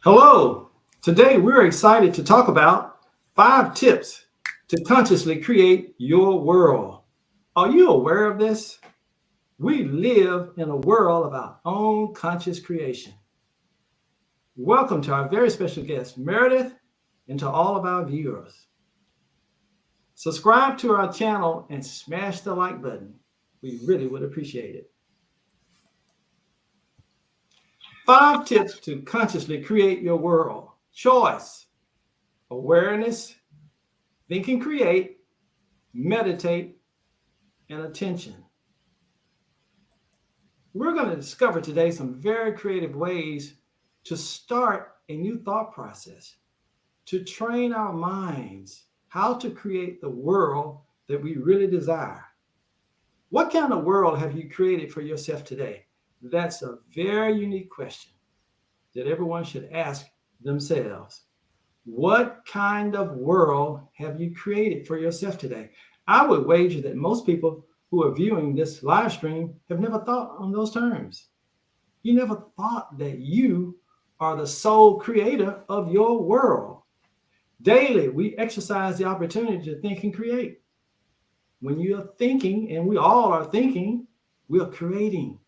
Hello. Today we're excited to talk about 5 tips to consciously create your world. Are you aware of this? We live in a world of our own conscious creation. Welcome to our very special guest, Meredith, and to all of our viewers. Subscribe to our channel and smash the like button. We really would appreciate it. 5 tips to consciously create your world: choice, awareness, think and create, meditate, and attention. We're going to discover today some very creative ways to start a new thought process, to train our minds how to create the world that we really desire. What kind of world have you created for yourself today? That's a very unique question that everyone should ask themselves. What kind of world have you created for yourself today? I would wager that most people who are viewing this live stream have never thought on those terms. You never thought that you are the sole creator of your world. Daily, we exercise the opportunity to think and create. When you're thinking, and we all are thinking, we're creating.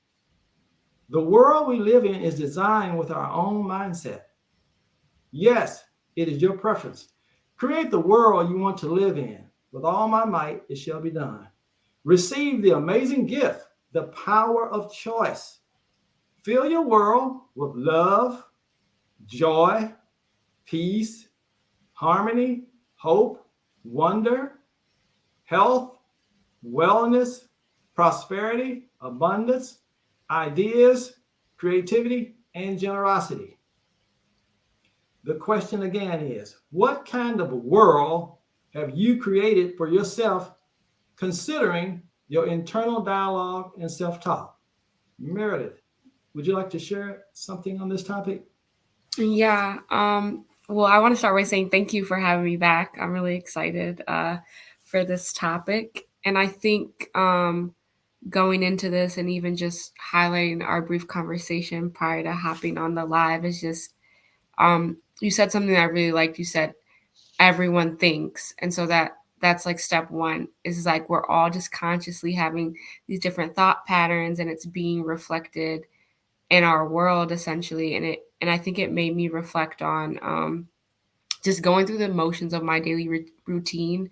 The world we live in is designed with our own mindset. Yes, it is your preference. Create the world you want to live in. With all my might, it shall be done. Receive the amazing gift, the power of choice. Fill your world with love, joy, peace, harmony, hope, wonder, health, wellness, prosperity, abundance, ideas, creativity, and generosity. The question again is, what kind of world have you created for yourself, considering your internal dialogue and self-talk? Meredith, would you like to share something on this topic? Yeah. Well, I want to start by saying thank you for having me back. I'm really excited for this topic. And I think going into this and even just highlighting our brief conversation prior to hopping on the live is just, you said something that I really liked. You said everyone thinks. And so that's like step one is like we're all just consciously having these different thought patterns and it's being reflected in our world essentially, and I think it made me reflect on just going through the motions of my daily routine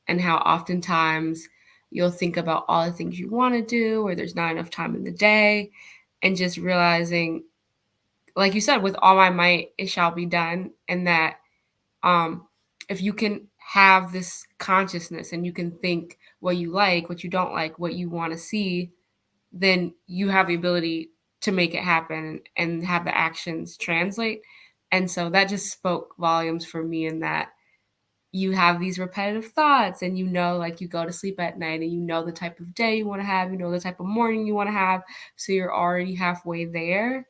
and how oftentimes you'll think about all the things you want to do or there's not enough time in the day, and just realizing, like you said, with all my might it shall be done, and that um if you can have this consciousness and you can think what you like, what you don't like, what you want to see, then you have the ability to make it happen and have the actions translate. And so that just spoke volumes for me, in that you have these repetitive thoughts and you know, like you go to sleep at night and you know the type of day you want to have, you know the type of morning you want to have. So you're already halfway there.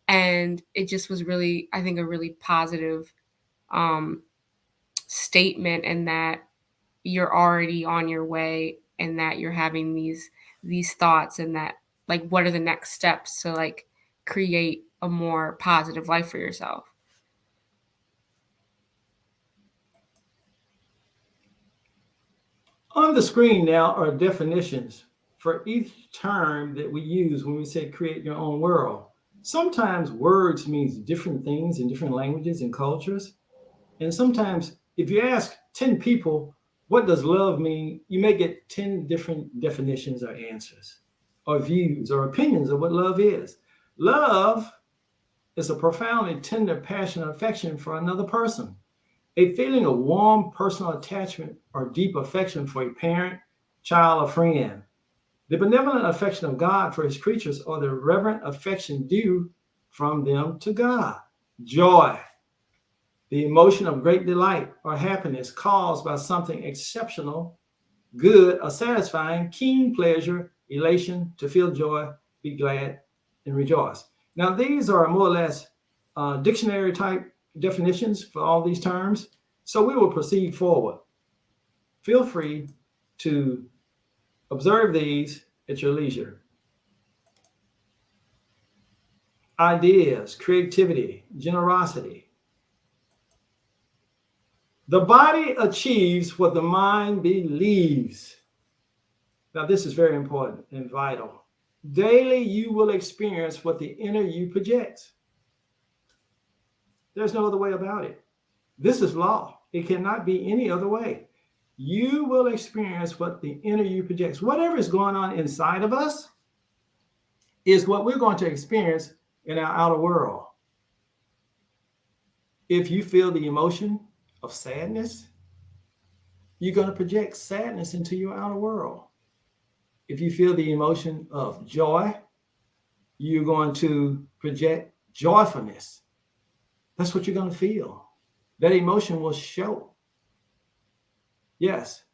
And it just was really, I think, a really positive um, statement, in that you're already on your way and that you're having these thoughts, and that, like, what are the next steps to like create a more positive life for yourself. On the screen now are definitions for each term that we use when we say create your own world. Sometimes words means different things in different languages and cultures. And sometimes if you ask 10 people, what does love mean? You may get 10 different definitions or answers or views or opinions of what love is. Love is a profoundly tender, passionate affection for another person, a feeling of warm personal attachment or deep affection for a parent, child, or friend. The benevolent affection of God for his creatures, or the reverent affection due from them to God. Joy, the emotion of great delight or happiness caused by something exceptional, good, or satisfying, keen pleasure, elation, to feel joy, be glad, and rejoice. Now, these are more or less dictionary type definitions for all these terms. So we will proceed forward. Feel free to observe these at your leisure. ideas, creativity, generosity. The body achieves what the mind believes. Now, this is very important and vital. Daily, you will experience what the inner you projects. There's no other way about it. This is law. It cannot be any other way. You will experience what the inner you projects. Whatever is going on inside of us is what we're going to experience in our outer world. If you feel the emotion of sadness, you're going to project sadness into your outer world. If you feel the emotion of joy, you're going to project joyfulness. That's what you're going to feel. That emotion will show. Yes,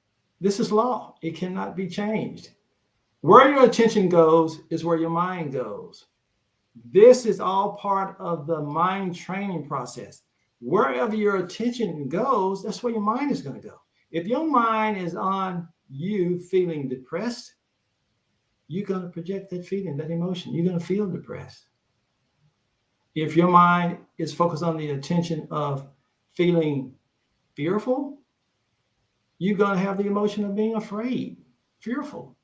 this is law. It cannot be changed. Where your attention goes is where your mind goes. This is all part of the mind training process. Wherever your attention goes, that's where your mind is going to go. If your mind is on you feeling depressed, you're going to project that feeling, that emotion. You're going to feel depressed. If your mind is focused on the attention of feeling fearful, you're going to have the emotion of being afraid, fearful.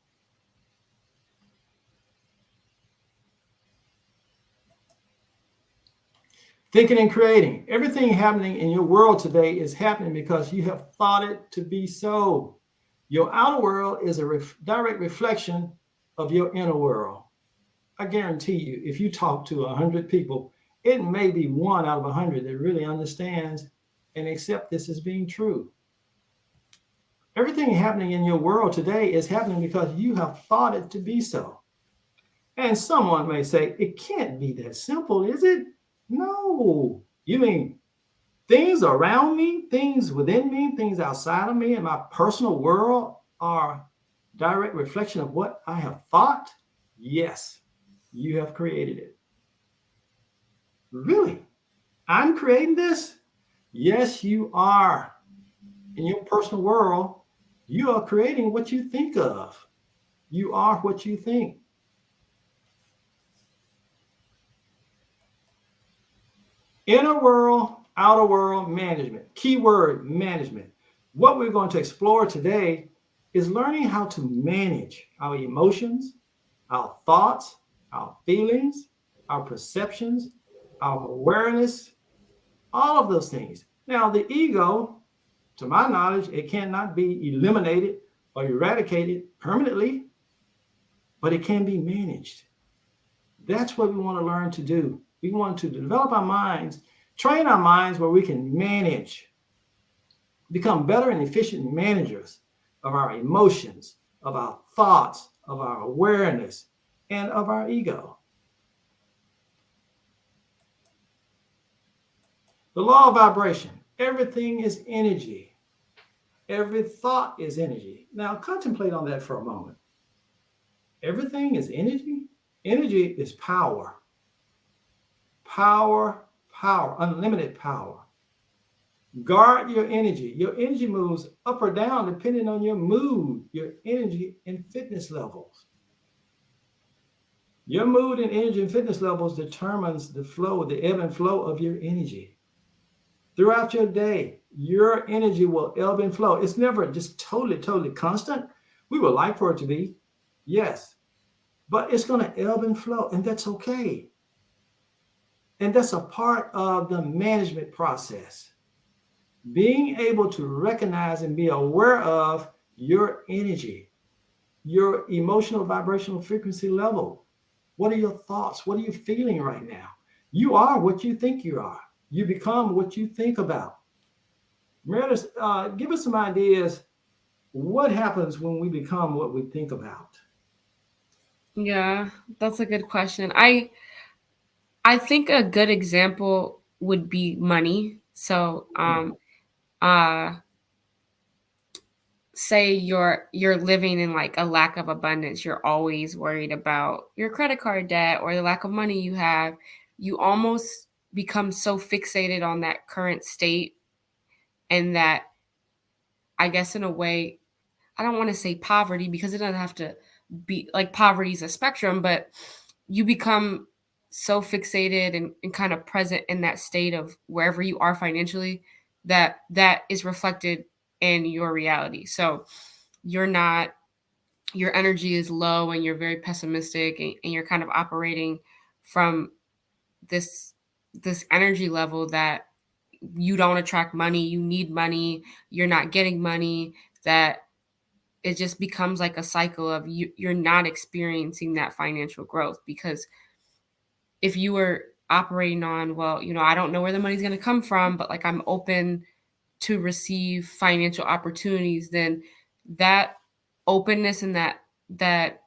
Thinking and creating. Everything happening in your world today is happening because you have thought it to be so. Your outer world is a direct reflection of your inner world. I guarantee you, if you talk to 100 people, it may be one out of 100 that really understands and accept this as being true. Everything happening in your world today is happening because you have thought it to be so. And someone may say, it can't be that simple, is it? No. You mean things around me, things within me, things outside of me, and my personal world are direct reflection of what I have thought? Yes, you have created it. Really? I'm creating this? Yes, you are. In your personal world, you are creating what you think of. You are what you think. Inner world, outer world management. Keyword management. What we're going to explore today is learning how to manage our emotions, our thoughts, our feelings, our perceptions, our awareness, all of those things. Now, the ego, to my knowledge, it cannot be eliminated or eradicated permanently, but it can be managed. That's what we want to learn to do. We want to develop our minds, train our minds where we can manage, become better and efficient managers of our emotions, of our thoughts, of our awareness, and of our ego. The law of vibration. Everything is energy. Every thought is energy. Now, contemplate on that for a moment. Everything is energy. Energy is power. Power, power, unlimited power. Guard your energy. Your energy moves up or down depending on your mood, your energy and fitness levels. Your mood and energy and fitness levels determines the flow, the ebb and flow of your energy. Throughout your day, your energy will ebb and flow. It's never just totally constant. We would like for it to be, yes, but it's going to ebb and flow, and that's okay. And that's a part of the management process. Being able to recognize and be aware of your energy, your emotional vibrational frequency level. What are your thoughts? What are you feeling right now? You are what you think you are. You become what you think about. Meredith, give us some ideas. What happens when we become what we think about? Yeah, that's a good question. I think a good example would be money. So, uh say you're living in like a lack of abundance, you're always worried about your credit card debt or the lack of money you have. You almost become so fixated on that current state, and that, I guess, in a way, I don't want to say poverty because it doesn't have to be like poverty is a spectrum, but you become so fixated and kind of present in that state of wherever you are financially that that is reflected in your reality. So you're not, your energy is low and you're very pessimistic, and you're kind of operating from this this energy level that you don't attract money, you need money, you're not getting money, that it just becomes like a cycle of you're not experiencing that financial growth. Because if you were operating on, well, I don't know where the money's going to come from, but like I'm open to receive financial opportunities, then that openness and that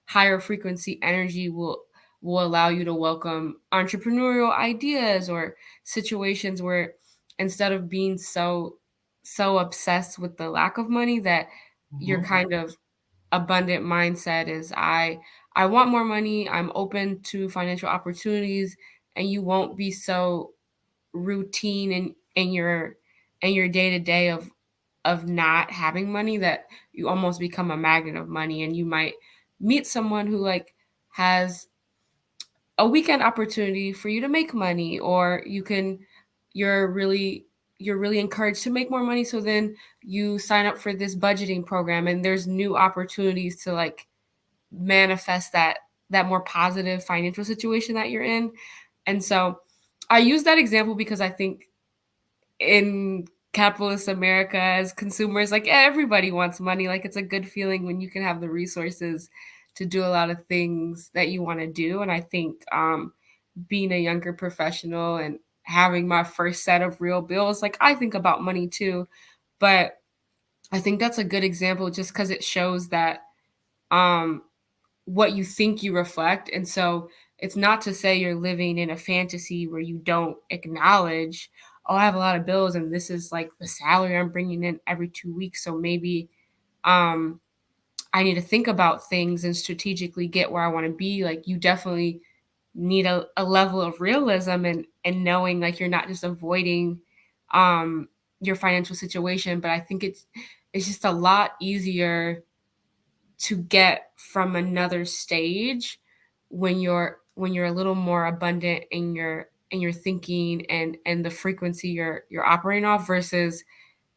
higher frequency energy will allow you to welcome entrepreneurial ideas or situations where, instead of being so obsessed with the lack of money, that your Mhm. kind of abundant mindset is, I want more money, I'm open to financial opportunities, and you won't be so routine in your day to day of not having money, that you almost become a magnet of money. And you might meet someone who like has a weekend opportunity for you to make money, or you're really you're really encouraged to make more money, so then you sign up for this budgeting program and there's new opportunities to like manifest that more positive financial situation that you're in. And so I use that example because I think in capitalist America, as consumers, like everybody wants money. Like it's a good feeling when you can have the resources to do a lot of things that you want to do. And I think being a younger professional and having my first set of real bills, like I think about money too. But I think that's a good example just because it shows that um, what you think you reflect. And so it's not to say you're living in a fantasy where you don't acknowledge, oh, I have a lot of bills and this is like the salary I'm bringing in every 2 weeks. So maybe um, I need to think about things and strategically get where I want to be. Like you definitely need a level of realism and knowing like you're not just avoiding um, your financial situation. But I think it's just a lot easier to get from another stage when you're a little more abundant in your thinking and the frequency you're operating off, versus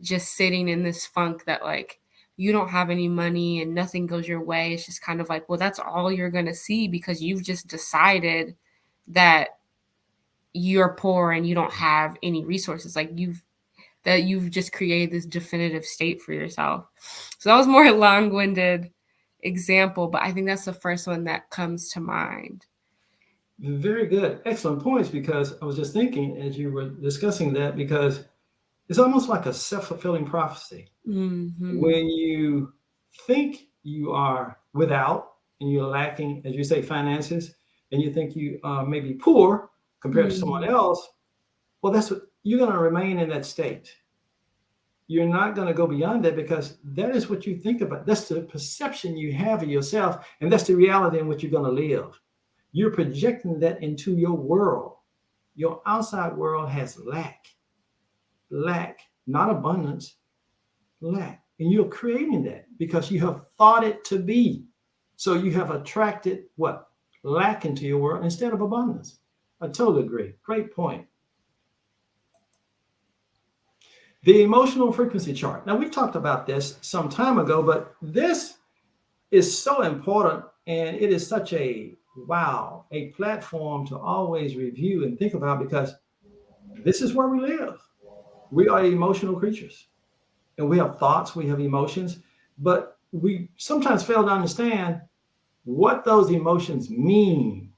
just sitting in this funk that like you don't have any money and nothing goes your way. It's just kind of like, well, that's all you're going to see because you've just decided that you're poor and you don't have any resources. Like you've just created this definitive state for yourself. So that was more a long-winded example, but I think that's the first one that comes to mind. Very good. Excellent points, because I was just thinking as you were discussing that, because it's almost like a self-fulfilling prophecy. Mm-hmm. When you think you are without and you're lacking, as you say, finances, and you think you may be poor compared to someone Mm-hmm. else, well, that's what you're going to remain in that state. You're not going to go beyond that, because that is what you think about. That's the perception you have of yourself, and that's the reality in which you're going to live. You're projecting that into your world. Your outside world has lack, not abundance, lack. And you're creating that because you have thought it to be. So you have attracted what? Lack into your world instead of abundance. I totally agree. Great point. The emotional frequency chart. Now, we talked about this some time ago, but this is so important, and it is such a wow, a platform to always review and think about, because this is where we live. We are emotional creatures, and we have thoughts, we have emotions, but we sometimes fail to understand what those emotions mean.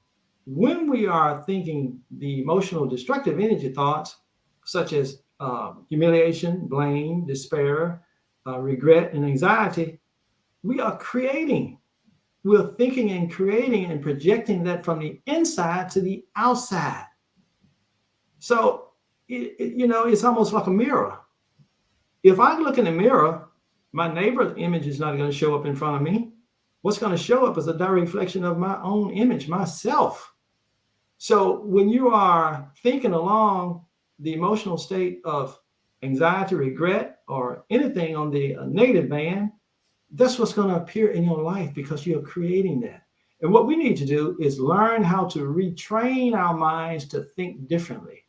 When we are thinking the emotional destructive energy thoughts, such as humiliation, blame, despair, regret, and anxiety, we are creating. We're thinking and creating and projecting that from the inside to the outside. So, it's almost like a mirror. If I look in the mirror, my neighbor's image is not going to show up in front of me. What's going to show up is a direct reflection of my own image, myself. So when you are thinking along the emotional state of anxiety, regret, or anything on the negative band, that's what's going to appear in your life, because you're creating that. And what we need to do is learn how to retrain our minds to think differently,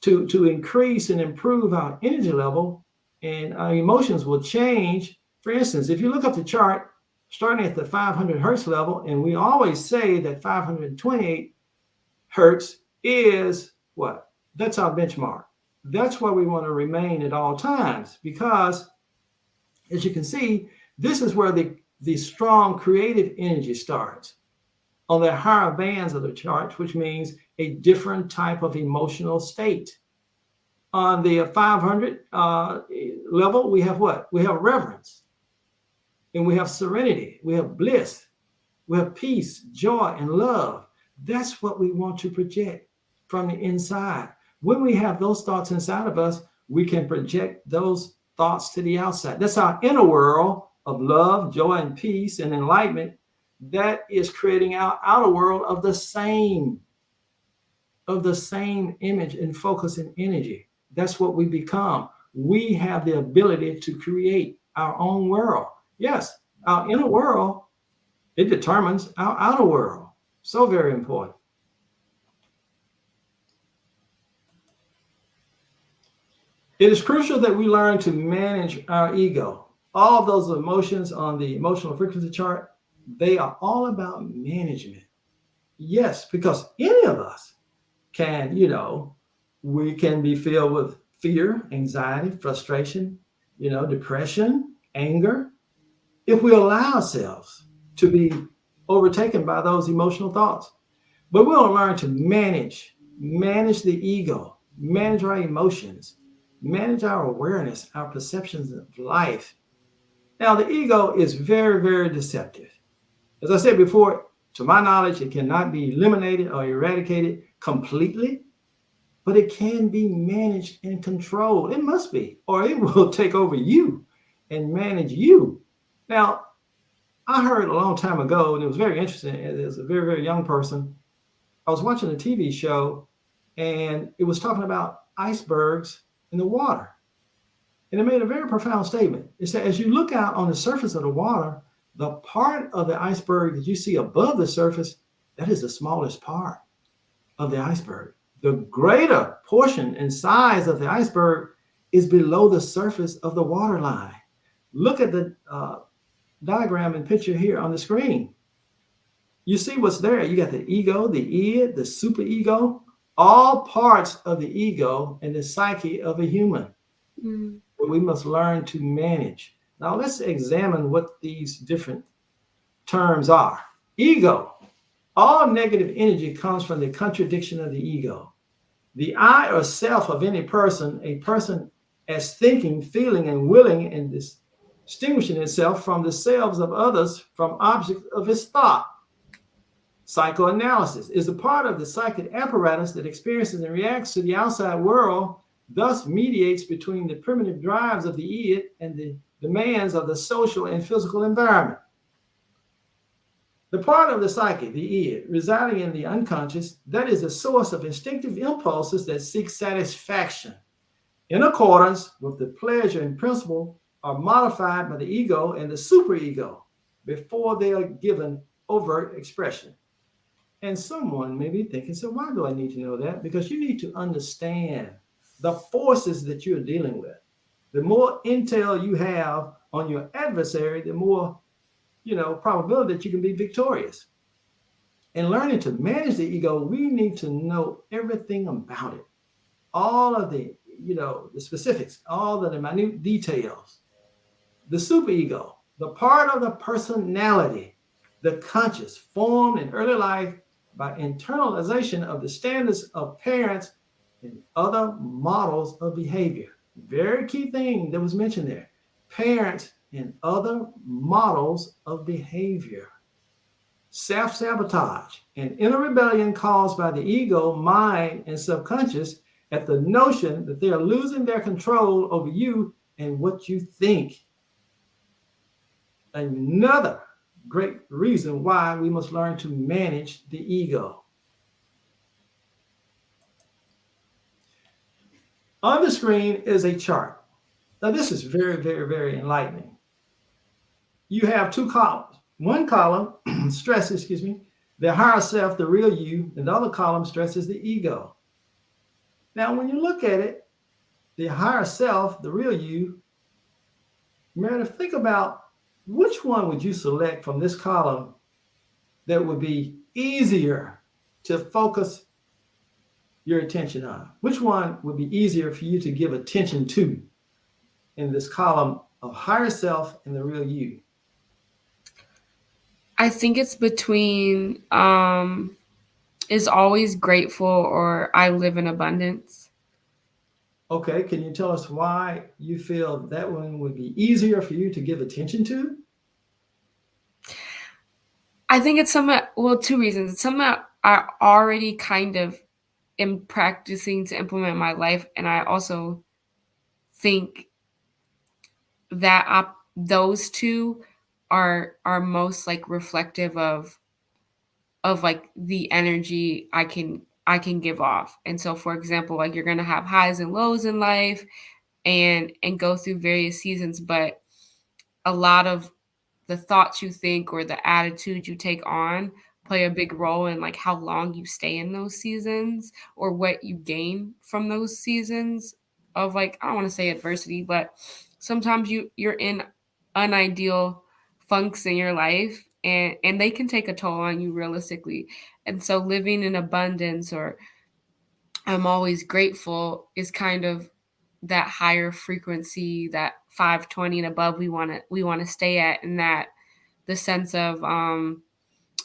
to increase and improve our energy level, and our emotions will change. For instance, if you look up the chart starting at the 500 hertz level, and we always say that 528 hertz is what? That's our benchmark. That's where we want to remain at all times, because as you can see, this is where the strong creative energy starts on the higher bands of the chart, which means a different type of emotional state. On the 500 level, we have what? We have reverence, and we have serenity, we have bliss, we have peace, joy, and love. That's what we want to project from the inside. When we have those thoughts inside of us, we can project those thoughts to the outside. That's our inner world of love, joy, and peace and enlightenment. That is creating our outer world of the same image and focus and energy. That's what we become. We have the ability to create our own world. Yes, our inner world, it determines our outer world. So very important. It is crucial that we learn to manage our ego. All of those emotions on the emotional frequency chart, they are all about management. Yes, because any of us can, we can be filled with fear, anxiety, frustration, depression, anger, if we allow ourselves to be overtaken by those emotional thoughts. But we'll learn to manage the ego, manage our emotions, manage our awareness, our perceptions of life. Now, the ego is very, very deceptive. As I said before, to my knowledge, it cannot be eliminated or eradicated completely, but it can be managed and controlled. It must be, or it will take over you and manage you. Now, I heard a long time ago, and it was very interesting, as a very, very young person, I was watching a TV show, and it was talking about icebergs in the water. And it made a very profound statement. It said, as you look out on the surface of the water, the part of the iceberg that you see above the surface, that is the smallest part of the iceberg. The greater portion and size of the iceberg is below the surface of the water line. Look at the diagram and picture here on the screen. You see what's there. You got the ego, the id, the superego, all parts of the ego and the psyche of a human. Mm. We must learn to manage. Now let's examine what these different terms are. Ego. All negative energy comes from the contradiction of the ego. The I or self of any person, a person as thinking, feeling, and willing, and distinguishing itself from the selves of others from objects of its thought. Psychoanalysis is a part of the psychic apparatus that experiences and reacts to the outside world, thus mediates between the primitive drives of the id and the demands of the social and physical environment. The part of the psyche, the id, residing in the unconscious, that is the source of instinctive impulses that seek satisfaction in accordance with the pleasure and principle, are modified by the ego and the superego before they are given overt expression. And someone may be thinking, so why do I need to know that? Because you need to understand the forces that you're dealing with. The more intel you have on your adversary, the more probability that you can be victorious. In learning to manage the ego, we need to know everything about it, all of the specifics, all of the minute details. The superego, the part of the personality, the conscious, formed in early life by internalization of the standards of parents and other models of behavior. Very key thing that was mentioned there. Parents and other models of behavior. Self-sabotage and inner rebellion caused by the ego, mind, and subconscious at the notion that they are losing their control over you and what you think. Another great reason why we must learn to manage the ego. On the screen is a chart. Now, this is very, very, very enlightening. You have two columns. One column stresses, excuse me, the higher self, the real you, and the other column stresses the ego. Now, when you look at it, the higher self, the real you, Meredith, think about which one would you select from this column that would be easier to focus your attention on? Which one would be easier for you to give attention to in this column of higher self and the real you? I think it's between is always grateful or I live in abundance. Okay, can you tell us why you feel that one would be easier for you to give attention to? I think it's some well, two reasons. It's something I already kind of am practicing to implement in my life, and I also think that those two are most like reflective of like the energy I can give off. And so, for example, like you're gonna have highs and lows in life, and go through various seasons, but a lot of the thoughts you think or the attitude you take on play a big role in like how long you stay in those seasons or what you gain from those seasons of, like, I don't want to say adversity, but sometimes you're in unideal funks in your life, and they can take a toll on you realistically. And so living in abundance or I'm always grateful is kind of that higher frequency, that 520 and above we want to stay at, and that the sense of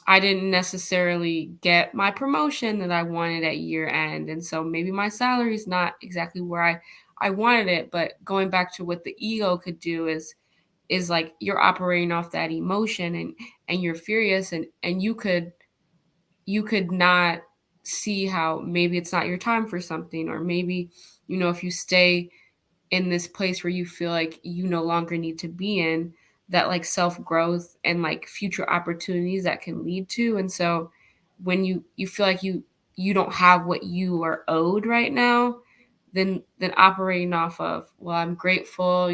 I didn't necessarily get my promotion that I wanted at year end, and so maybe my salary is not exactly where I wanted it. But going back to what the ego could do is like you're operating off that emotion, and you're furious, and you could not see how maybe it's not your time for something, or maybe if you stay in this place where you feel like you no longer need to be in, that like self growth and like future opportunities that can lead to. And so when you feel like you don't have what you are owed right now, then operating off of, well, I'm grateful,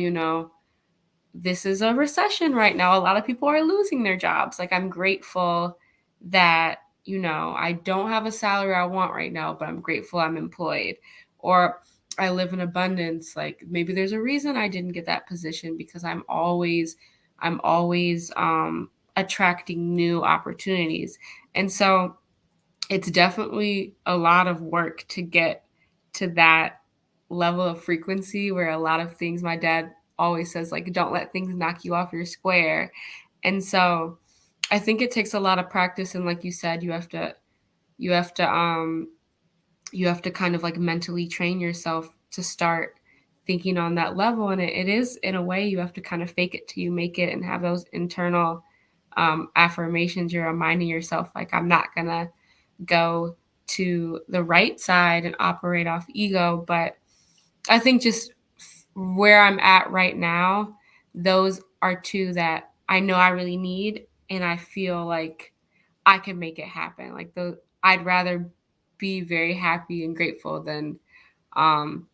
this is a recession right now. A lot of people are losing their jobs. Like, I'm grateful that, I don't have a salary I want right now, but I'm grateful I'm employed. Or I live in abundance. Like, maybe there's a reason I didn't get that position because I'm always attracting new opportunities. And so it's definitely a lot of work to get to that level of frequency where a lot of things, my dad always says, like, don't let things knock you off your square. And so I think it takes a lot of practice, and like you said, you have to you have to kind of like mentally train yourself to start thinking on that level. And it is, in a way, you have to kind of fake it till you make it and have those internal affirmations. You're reminding yourself, like, I'm not gonna go to the right side and operate off ego. But I think just where I'm at right now, those are two that I know I really need, and I feel like I can make it happen. Like, I'd rather be very happy and grateful than um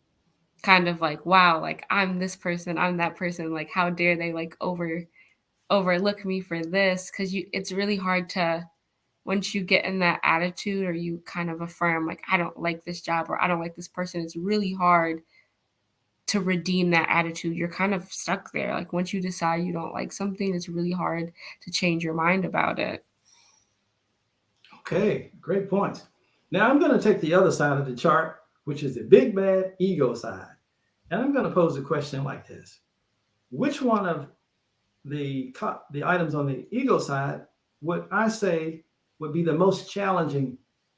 kind of like, wow, like I'm this person, I'm that person, like how dare they like overlook me for this. Because it's really hard to, once you get in that attitude or you kind of affirm, like, I don't like this job or I don't like this person, it's really hard to redeem that attitude. You're kind of stuck there. Like, once you decide you don't like something, it's really hard to change your mind about it. Okay, great points. Now I'm going to take the other side of the chart, which is the big bad ego side. And I'm going to pose a question like this. Which one of the items on the ego side would I say would be the most challenging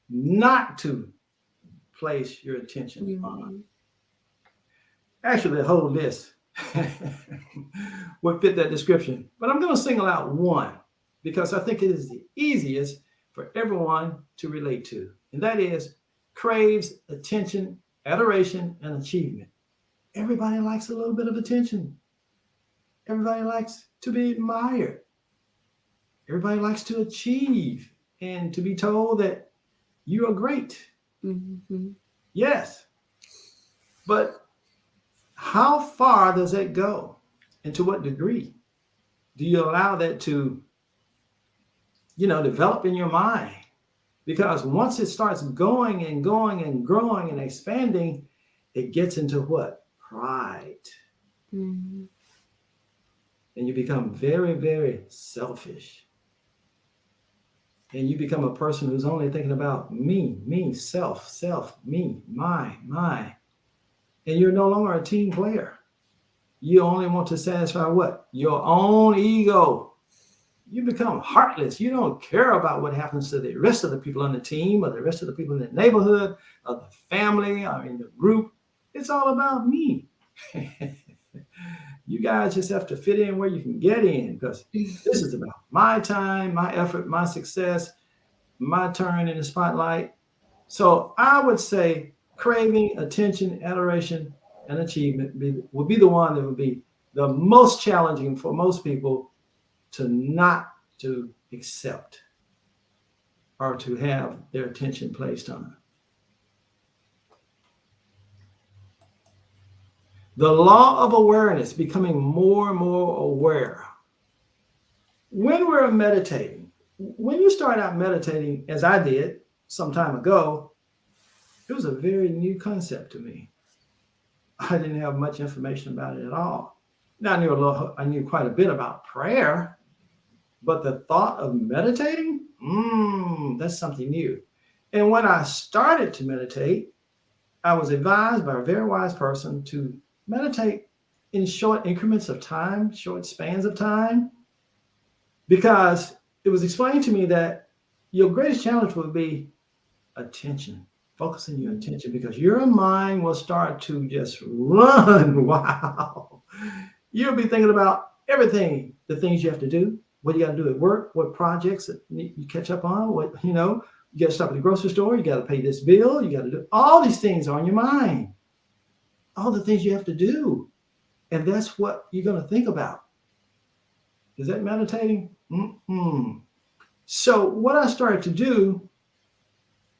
not to place your attention on? Mhm. Actually, the whole list would fit that description. But I'm going to single out one because I think it is the easiest for everyone to relate to, and that is craves attention, adoration, and achievement. Everybody likes a little bit of attention. Everybody likes to be admired. Everybody likes to achieve and to be told that you are great. Mhm. Yes, but how far does that go? And to what degree? Do you allow that to develop in your mind. Because once it starts going and going and growing and expanding, it gets into what? Pride. Mm-hmm. And you become very, very selfish. And you become a person who's only thinking about me, self, me, my. And you're no longer a team player. You only want to satisfy what? Your own ego. You become heartless. You don't care about what happens to the rest of the people on the team or the rest of the people in the neighborhood or the family or in the group. It's all about me. You guys just have to fit in where you can get in, because this is about my time, my effort, my success, my turn in the spotlight. So I would say craving attention, adoration, and achievement would be the one that would be the most challenging for most people to not to accept or to have their attention placed on. The law of awareness, becoming more and more aware. When we're meditating, when you start out meditating, as I did some time ago, it was a very new concept to me. I didn't have much information about it at all. Now I knew quite a bit about prayer, but the thought of meditating, that's something new. And when I started to meditate, I was advised by a very wise person to meditate in short increments of time, short spans of time, because it was explained to me that your greatest challenge would be attention, focusing your attention, because your mind will start to just run. Wow. You'll be thinking about everything, the things you have to do, what you got to do at work, what projects that you catch up on, you got to stop at the grocery store, you got to pay this bill, you got to do all these things are on your mind, all the things you have to do. And that's what you're going to think about. Is that meditating? So what I started to do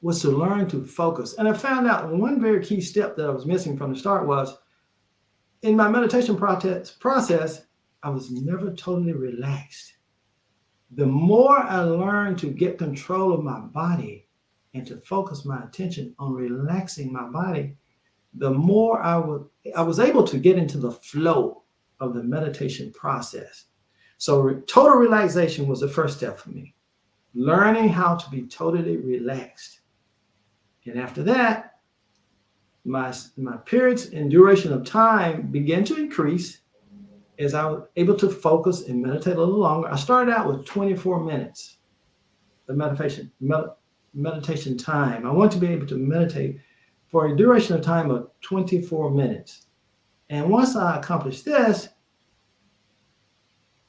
was to learn to focus. And I found out one very key step that I was missing from the start was in my meditation process, I was never totally relaxed. The more I learned to get control of my body and to focus my attention on relaxing my body, the more I was able to get into the flow of the meditation process. So total relaxation was the first step for me, learning how to be totally relaxed. And after that, my periods and duration of time began to increase as I was able to focus and meditate a little longer. I started out with 24 minutes of meditation time. I want to be able to meditate for a duration of time of 24 minutes. And once I accomplished this,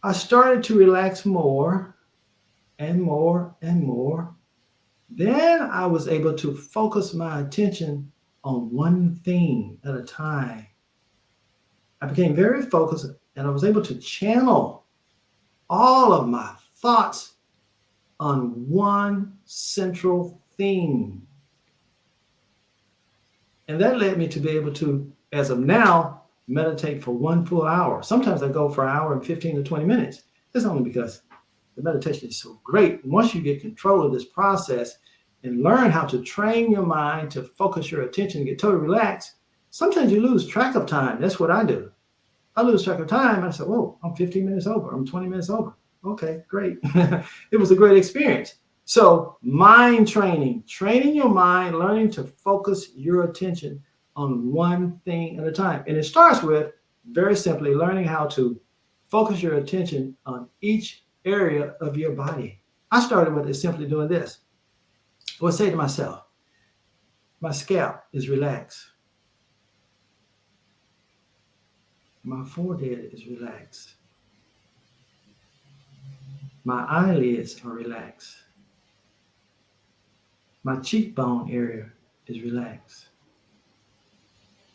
I started to relax more and more and more. Then I was able to focus my attention on one thing at a time. I became very focused, and I was able to channel all of my thoughts on one central thing. And that led me to be able to, as of now, meditate for 1 full hour. Sometimes I go for an hour and 15 to 20 minutes. It's only because the meditation is so great. Once you get control of this process and learn how to train your mind to focus your attention and get totally relaxed, sometimes you lose track of time. That's what I do. I lose track of time. I say, whoa, I'm 15 minutes over. I'm 20 minutes over. Okay, great. It was a great experience. So mind training, training your mind, learning to focus your attention on one thing at a time. And it starts with, very simply, learning how to focus your attention on each area of your body. I started with it simply doing this. I would say to myself, my scalp is relaxed. My forehead is relaxed. My eyelids are relaxed. My cheekbone area is relaxed.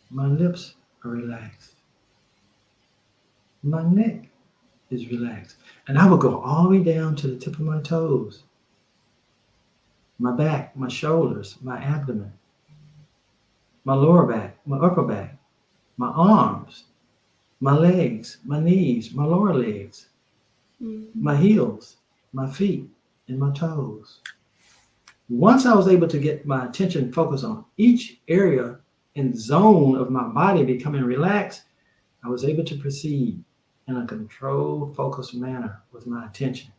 My lips are relaxed. My neck is relaxed. And I will go all the way down to the tip of my toes. My back, my shoulders, my abdomen, my lower back, my upper back, my arms, my legs, my knees, my lower legs, my heels, my feet, and my toes. Once I was able to get my attention focused on each area and zone of my body becoming relaxed, I was able to proceed in a controlled, focused manner with my attention.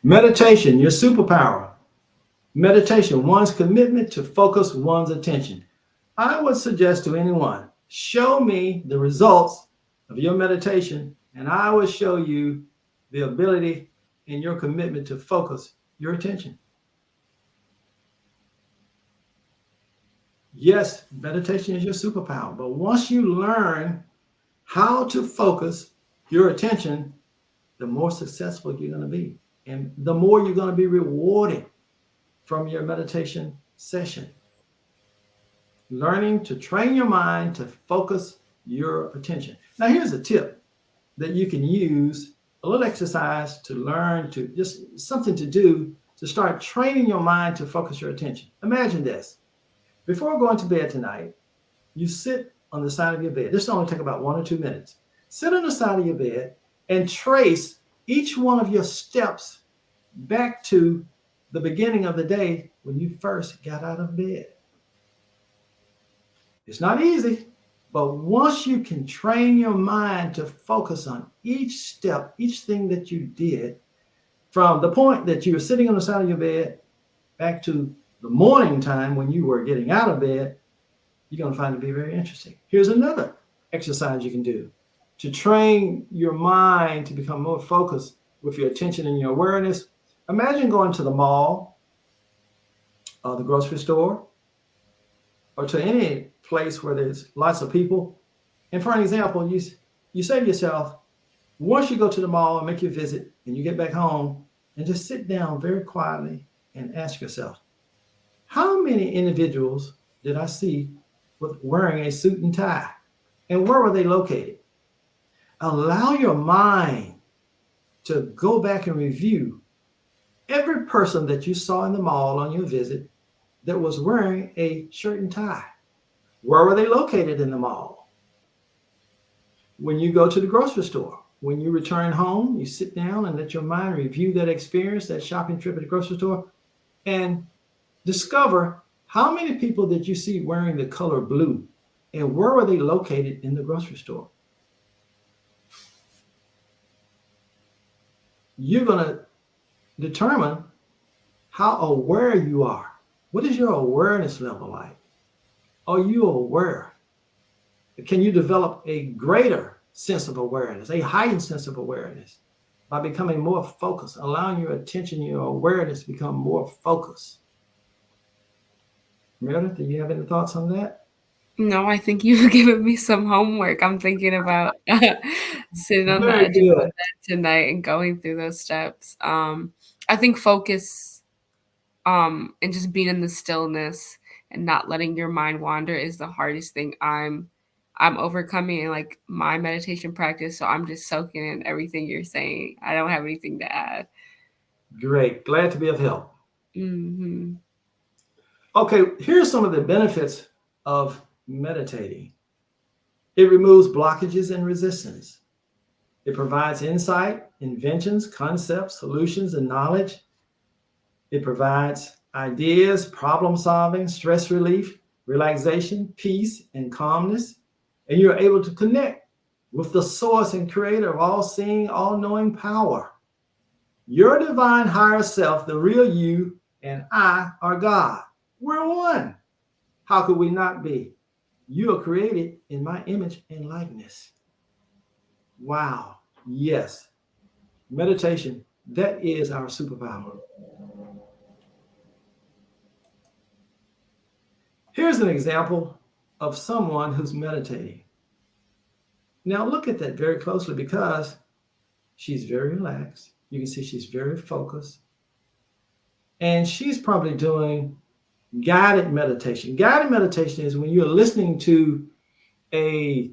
Meditation, your superpower. Meditation, one's commitment to focus one's attention. I would suggest to anyone, show me the results of your meditation, and I will show you the ability and your commitment to focus your attention. Yes, meditation is your superpower, but once you learn how to focus your attention, the more successful you're going to be, and the more you're going to be rewarded from your meditation session. Learning to train your mind to focus your attention. Now, here's a tip that you can use, a little exercise to learn, to just something to do to start training your mind to focus your attention. Imagine this. Before going to bed tonight, you sit on the side of your bed. This will only take about 1 or 2 minutes. Sit on the side of your bed and trace each one of your steps back to the beginning of the day when you first got out of bed. It's not easy, but once you can train your mind to focus on each step, each thing that you did, from the point that you were sitting on the side of your bed back to the morning time when you were getting out of bed, you're going to find it to be very interesting. Here's another exercise you can do to train your mind to become more focused with your attention and your awareness. Imagine going to the mall or the grocery store or to any place where there's lots of people. And for an example, you say to yourself, once you go to the mall and make your visit and you get back home, and just sit down very quietly and ask yourself, how many individuals did I see with wearing a suit and tie? And where were they located? Allow your mind to go back and review every person that you saw in the mall on your visit that was wearing a shirt and tie. Where were they located in the mall? When you go to the grocery store, when you return home, you sit down and let your mind review that experience, that shopping trip at the grocery store, and discover how many people did you see wearing the color blue and where were they located in the grocery store. You're going to determine how aware you are. What is your awareness level like? Are you aware? Can you develop a greater sense of awareness, a heightened sense of awareness by becoming more focused, allowing your attention, your awareness to become more focused? Meredith, do you have any thoughts on that? No, I think you've given me some homework. I'm thinking about sitting on the Very edge of my good. bed tonight and going through those steps. I think focus and just being in the stillness and not letting your mind wander is the hardest thing I'm overcoming in like my meditation practice. So I'm just soaking in everything you're saying. I don't have anything to add. Great. Glad to be of help. Hmm. Okay, here's some of the benefits of meditating. It removes blockages and resistance. It provides insight, inventions, concepts, solutions, and knowledge. It provides ideas, problem solving, stress relief, relaxation, peace, and calmness. And you're able to connect with the source and creator of all seeing, all knowing power. Your divine higher self, the real you, and I are God. We're one. How could we not be? You are created in my image and likeness. Wow. Yes. Meditation, that is our superpower. Here's an example of someone who's meditating. Now look at that very closely because she's very relaxed. You can see she's very focused. And she's probably doing guided meditation. Guided meditation is when you're listening to a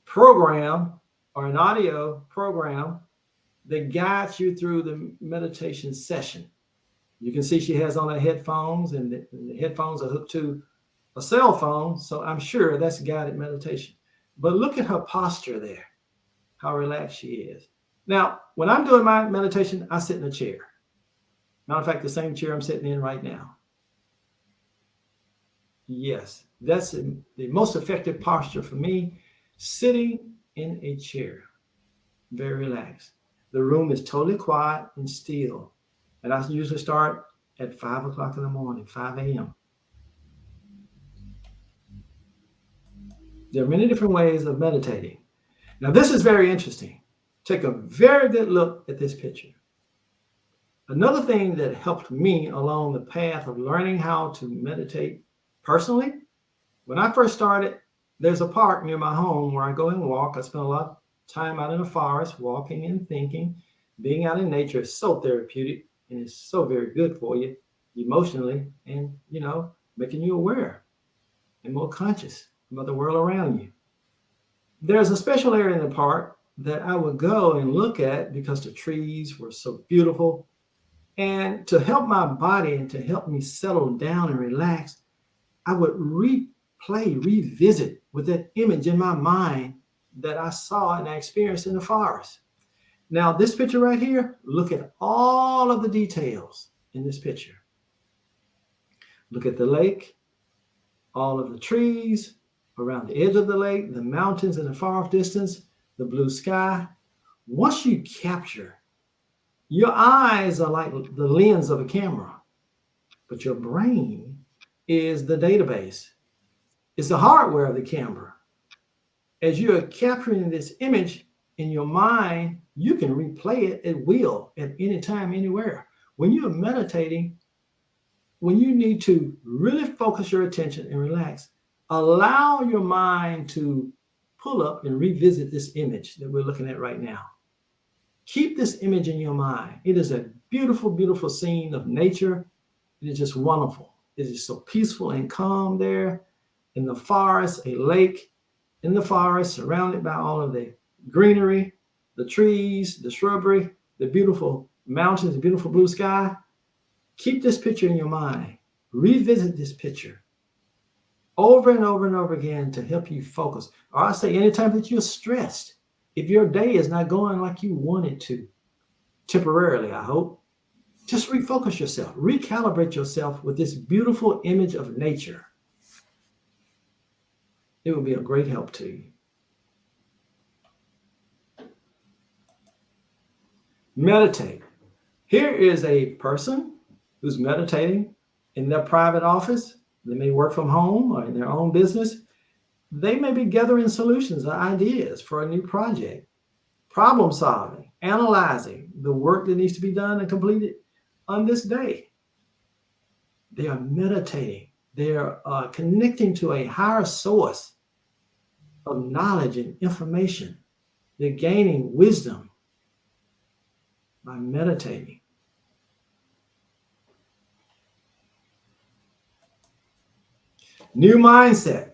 program or an audio program that guides you through the meditation session. You can see she has on her headphones, and the headphones are hooked to a cell phone, so I'm sure that's guided meditation. But look at her posture there, how relaxed she is. Now, when I'm doing my meditation, I sit in a chair. Matter of fact, the same chair I'm sitting in right now. Yes, that's the most effective posture for me, sitting in a chair, very relaxed. The room is totally quiet and still. And I usually start at 5 o'clock in the morning, 5 a.m. There are many different ways of meditating. Now, this is very interesting. Take a very good look at this picture. Another thing that helped me along the path of learning how to meditate personally, when I first started, there's a park near my home where I go and walk. I spend a lot of time out in the forest, walking and thinking. Being out in nature is so therapeutic and it's so very good for you emotionally and, making you aware and more conscious about the world around you. There's a special area in the park that I would go and look at because the trees were so beautiful. And to help my body and to help me settle down and relax, I would revisit with that image in my mind that I saw and I experienced in the forest. Now, this picture right here, look at all of the details in this picture. Look at the lake, all of the trees around the edge of the lake, the mountains in the far off distance, the blue sky. Once you capture, your eyes are like the lens of a camera, but your brain is the database. It's the hardware of the camera. As you are capturing this image in your mind, you can replay it at will at any time, anywhere. When you're meditating, when you need to really focus your attention and relax, allow your mind to pull up and revisit this image that we're looking at right now. Keep this image in your mind. It is a beautiful, beautiful scene of nature. It is just wonderful. It is so peaceful and calm there in the forest, a lake in the forest, surrounded by all of the greenery, the trees, the shrubbery, the beautiful mountains, the beautiful blue sky. Keep this picture in your mind. Revisit this picture over and over and over again to help you focus. Or I say anytime that you're stressed, if your day is not going like you want it to, temporarily, I hope, just refocus yourself, recalibrate yourself with this beautiful image of nature. It will be a great help to you. Meditate. Here is a person who's meditating in their private office. They may work from home or in their own business. They may be gathering solutions or ideas for a new project, problem solving, analyzing the work that needs to be done and completed on this day. They are meditating. They are connecting to a higher source of knowledge and information. They're gaining wisdom by meditating. New mindset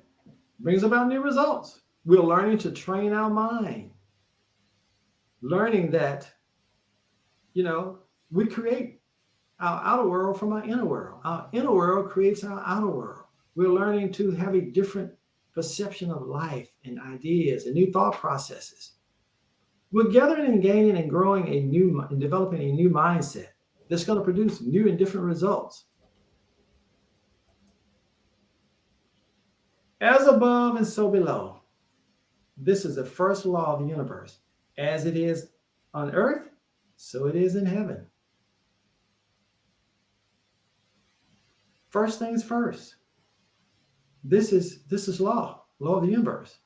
brings about new results. We're learning to train our mind, learning that, we create our outer world from our inner world. Our inner world creates our outer world. We're learning to have a different perception of life and ideas and new thought processes. We're gathering and gaining and growing and developing a new mindset that's going to produce new and different results. As above and so below. This is the first law of the universe. As it is on earth, so it is in heaven. First things first. This is law of the universe.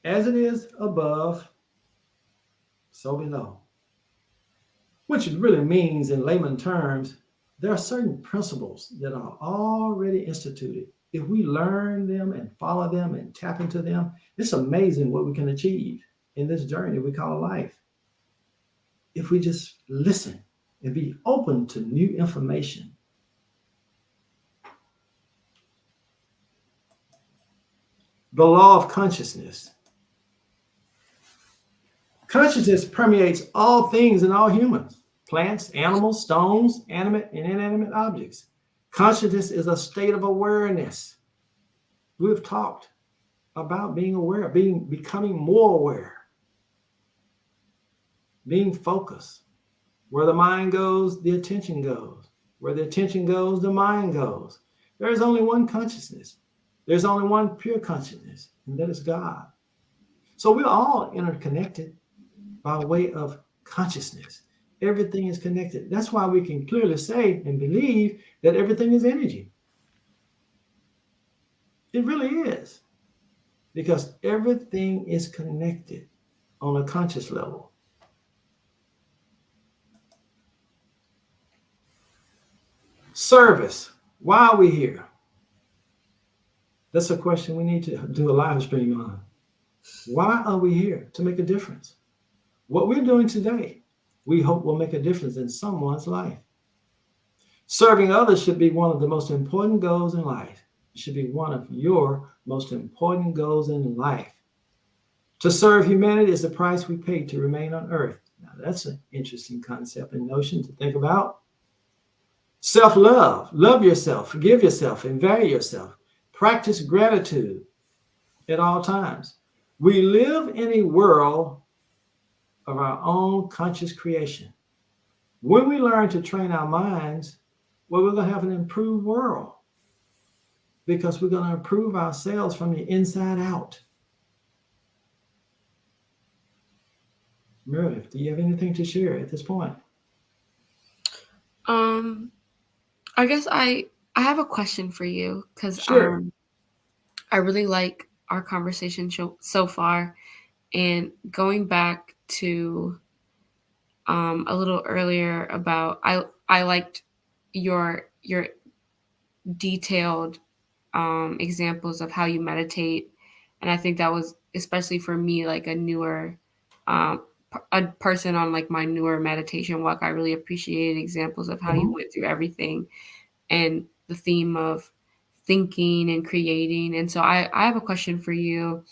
As it is above, so below. Which really means, in layman terms, there are certain principles that are already instituted. If we learn them and follow them and tap into them, it's amazing what we can achieve in this journey we call life. If we just listen and be open to new information. The law of consciousness. Consciousness permeates all things and all humans, plants, animals, stones, animate and inanimate objects. Consciousness is a state of awareness. We've talked about being aware, becoming more aware. being focused. Where the mind goes, the attention goes. Where the attention goes, the mind goes. There is only one consciousness. There's only one pure consciousness, and that is God. So we're all interconnected by way of consciousness. Everything is connected. That's why we can clearly say and believe that everything is energy. It really is, because everything is connected on a conscious level. Service. Why are we here? That's a question we need to do a live stream on. Why are we here? To make a difference. What we're doing today, we hope will make a difference in someone's life. Serving others should be one of the most important goals in life. It should be one of your most important goals in life. To serve humanity is the price we pay to remain on earth. Now, that's an interesting concept and notion to think about. Self-love, love yourself, forgive yourself, and value yourself. Practice gratitude at all times. We live in a world of our own conscious creation. When we learn to train our minds, well, we're going to have an improved world because we're going to improve ourselves from the inside out. Meredith, do you have anything to share at this point? I guess I have a question for you because Sure. I really like our conversation so far, and going back to a little earlier about I liked your detailed examples of how you meditate, and I think that was especially for me like a newer um, a person on like my newer meditation walk. I really appreciated examples of how you Mhm. went through everything and the theme of thinking and creating. And so I have a question for you.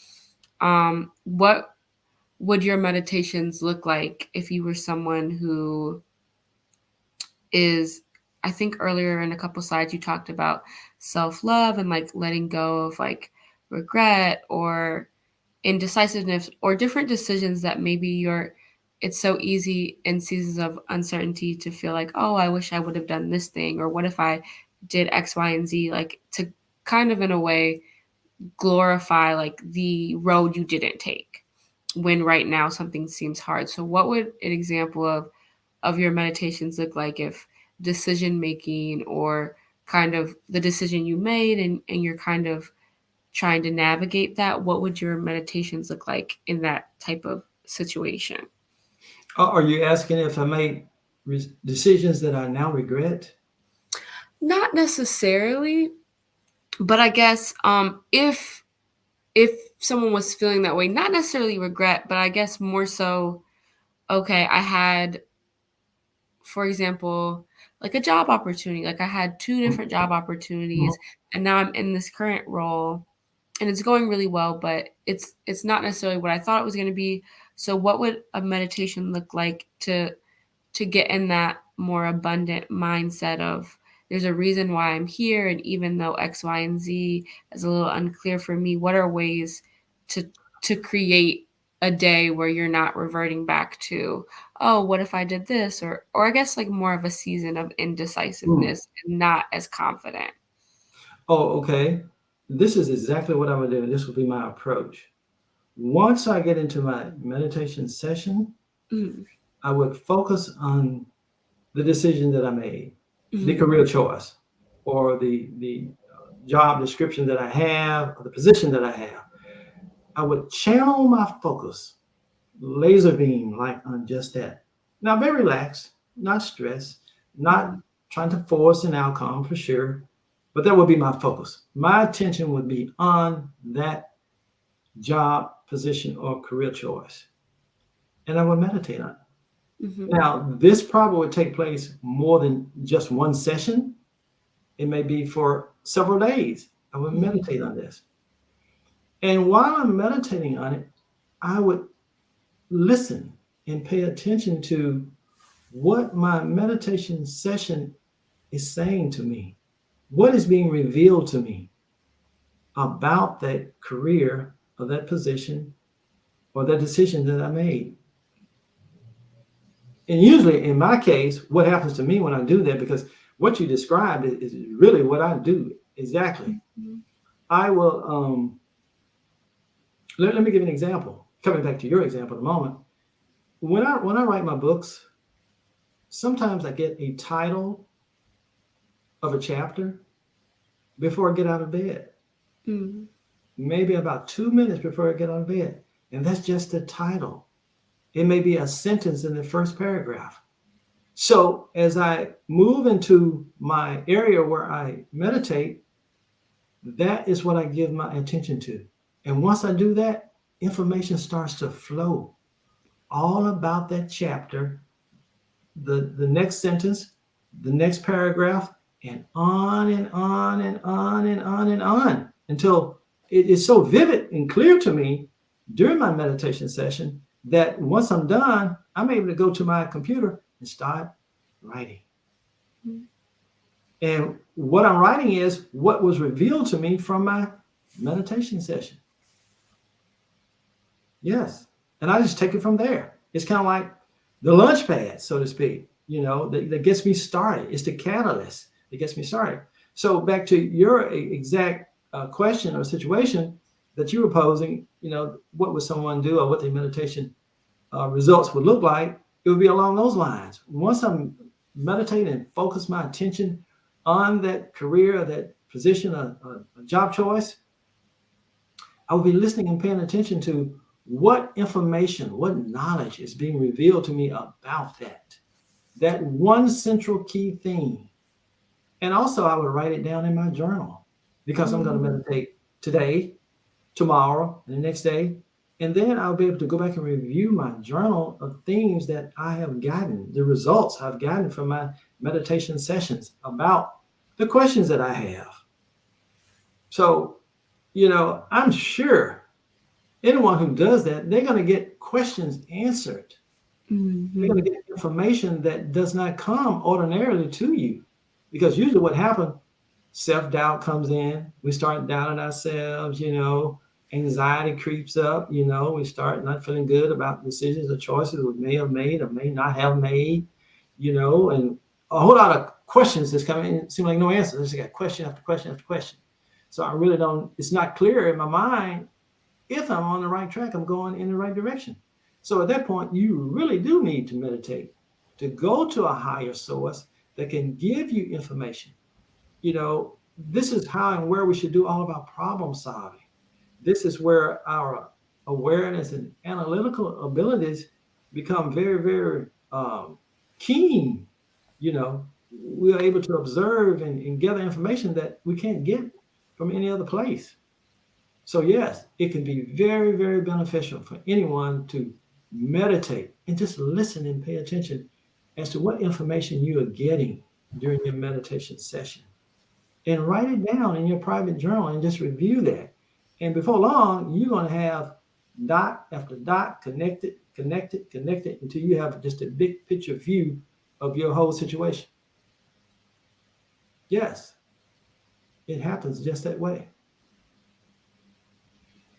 What would your meditations look like if you were someone who is, I think earlier in a couple slides you talked about self-love and like letting go of like regret or indecisiveness or different decisions that maybe it's so easy in seasons of uncertainty to feel like, oh, I wish I would have done this thing, or what if I did X, Y, and Z, like to kind of in a way glorify like the road you didn't take when right now something seems hard. So what would an example of your meditations look like if decision making or kind of the decision you made and you're kind of trying to navigate that, what would your meditations look like in that type of situation? Are you asking if I made decisions that I now regret? Not necessarily, but I guess if someone was feeling that way, not necessarily regret, but I guess more so, okay, I had, for example, like a job opportunity. Like I had two Mhm. different job opportunities and now I'm in this current role and it's going really well, but it's not necessarily what I thought it was going to be. So what would a meditation look like to get in that more abundant mindset of there's a reason why I'm here, and even though X, Y, and Z is a little unclear for me, what are ways to to create a day where you're not reverting back to, oh, what if I did this, or I guess like more of a season of Mm. indecisiveness and not as confident. Oh, okay. This is exactly what I would do. This would be my approach. Once I get into my meditation session, Mm, I would focus on the decision that I made, the mm, career choice, or the job description that I have, or the position that I have. I would channel my focus, laser beam, like on just that. Now, very relaxed, not stressed, not mm, trying to force an outcome for sure, but that would be my focus. My attention would be on that job, position, or career choice, and I would meditate on it. mm, Now, this probably would take place more than just one session. It may be for several days. I would mm, meditate on this. And while I'm meditating on it, I would listen and pay attention to what my meditation session is saying to me. What is being revealed to me about that career or that position or that decision that I made? And usually in my case, what happens to me when I do that, because what you described is really what I do exactly. Mhm. I will, let me give you an example. Coming back to your example in a moment. When I write my books, sometimes I get a title of a chapter before I get out of bed. Mm. Maybe about 2 minutes before I get out of bed. And that's just the title. It may be a sentence in the first paragraph. So as I move into my area where I meditate, that is what I give my attention to. And once I do that, information starts to flow all about that chapter, the next sentence, the next paragraph, and on and on and on and on and on until it is so vivid and clear to me during my meditation session that once I'm done, I'm able to go to my computer and start writing. Mm. And what I'm writing is what was revealed to me from my meditation session. Yes. And I just take it from there. It's kind of like the launch pad, so to speak, that gets me started. It's the catalyst that gets me started. So back to your exact question or situation that you were posing, what would someone do or what their meditation results would look like? It would be along those lines. Once I'm meditating and focus my attention on that career, that position, a job choice, I will be listening and paying attention to what information, what knowledge is being revealed to me about that one central key theme. And also, I would write it down in my journal because I'm going to Mhm. meditate today, tomorrow, and the next day. And then I'll be able to go back and review my journal of things that I have gotten, the results I've gotten from my meditation sessions about the questions that I have. So, I'm sure anyone who does that, they're going to get questions answered. They're going Mhm. to get information that does not come ordinarily to you. Because usually what happens, self doubt comes in. We start doubting ourselves, anxiety creeps up, we start not feeling good about decisions or choices we may have made or may not have made, and a whole lot of questions that's coming in. It seems like no answers. I just got question after question after question. So I really don't, it's not clear in my mind if I'm on the right track, I'm going in the right direction. So at that point, you really do need to meditate, to go to a higher source that can give you information. This is how and where we should do all of our problem solving. This is where our awareness and analytical abilities become very, very keen. We are able to observe and gather information that we can't get from any other place. So, yes, it can be very, very beneficial for anyone to meditate and just listen and pay attention as to what information you are getting during your meditation session. And write it down in your private journal and just review that. And before long, you're going to have dot after dot connected, connected, connected until you have just a big picture view of your whole situation. Yes, it happens just that way.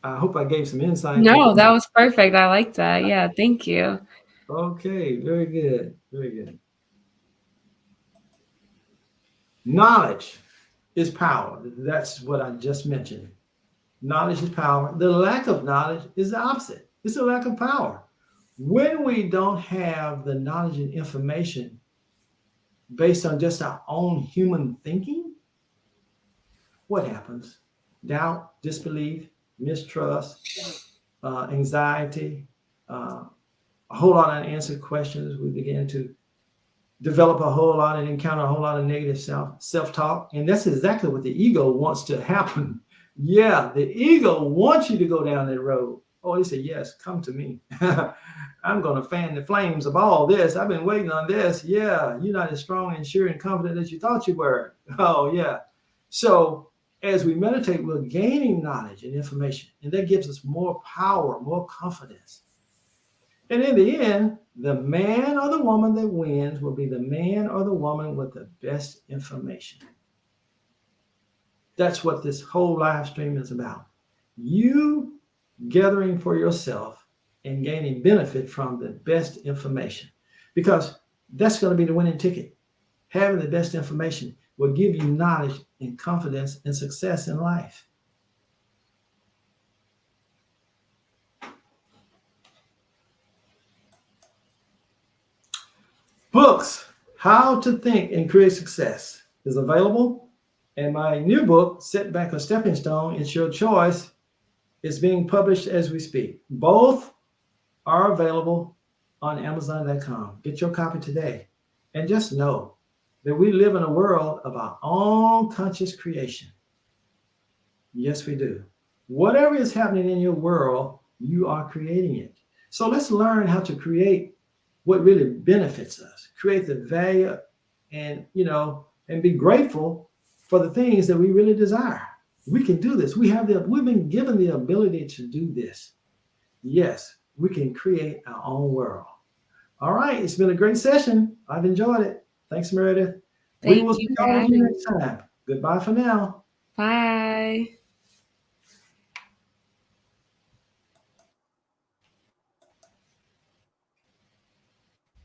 I hope I gave some insight with No, that. that was perfect. I like that. Yeah, thank you. Okay, very good. Very good. Knowledge is power. That's what I just mentioned. Knowledge is power. The lack of knowledge is the opposite. It's a lack of power. When we don't have the knowledge and information based on just our own human thinking, what happens? Doubt, disbelief, mistrust, anxiety, uh, a whole lot of unanswered questions. We begin to develop a whole lot and encounter a whole lot of negative self-talk. And that's exactly what the ego wants to happen. Yeah, the ego wants you to go down that road. Oh, he said, yes, come to me. I'm going to fan the flames of all this. I've been waiting on this. Yeah, you're not as strong and sure and confident as you thought you were. Oh, yeah. So as we meditate, we're gaining knowledge and information, and that gives us more power, more confidence. And in the end, the man or the woman that wins will be the man or the woman with the best information. That's what this whole live stream is about. You gathering for yourself and gaining benefit from the best information. because that's going to be the winning ticket. Having the best information will give you knowledge and confidence and success in life. Books, How to Think and Create Success, is available. And my new book, Setback or Stepping Stone, It's Your Choice, is being published as we speak. Both are available on Amazon.com. Get your copy today. And just know that we live in a world of our own conscious creation. Yes, we do. Whatever is happening in your world, you are creating it. So let's learn how to create what really benefits us, create the value, and and be grateful for the things that we really desire. We can do this. We've been given the ability to do this. Yes, we can create our own world. All right, it's been a great session. I've enjoyed it. Thanks, Meredith. We Thank will you see for all of you having me. next time. Goodbye for now. Bye.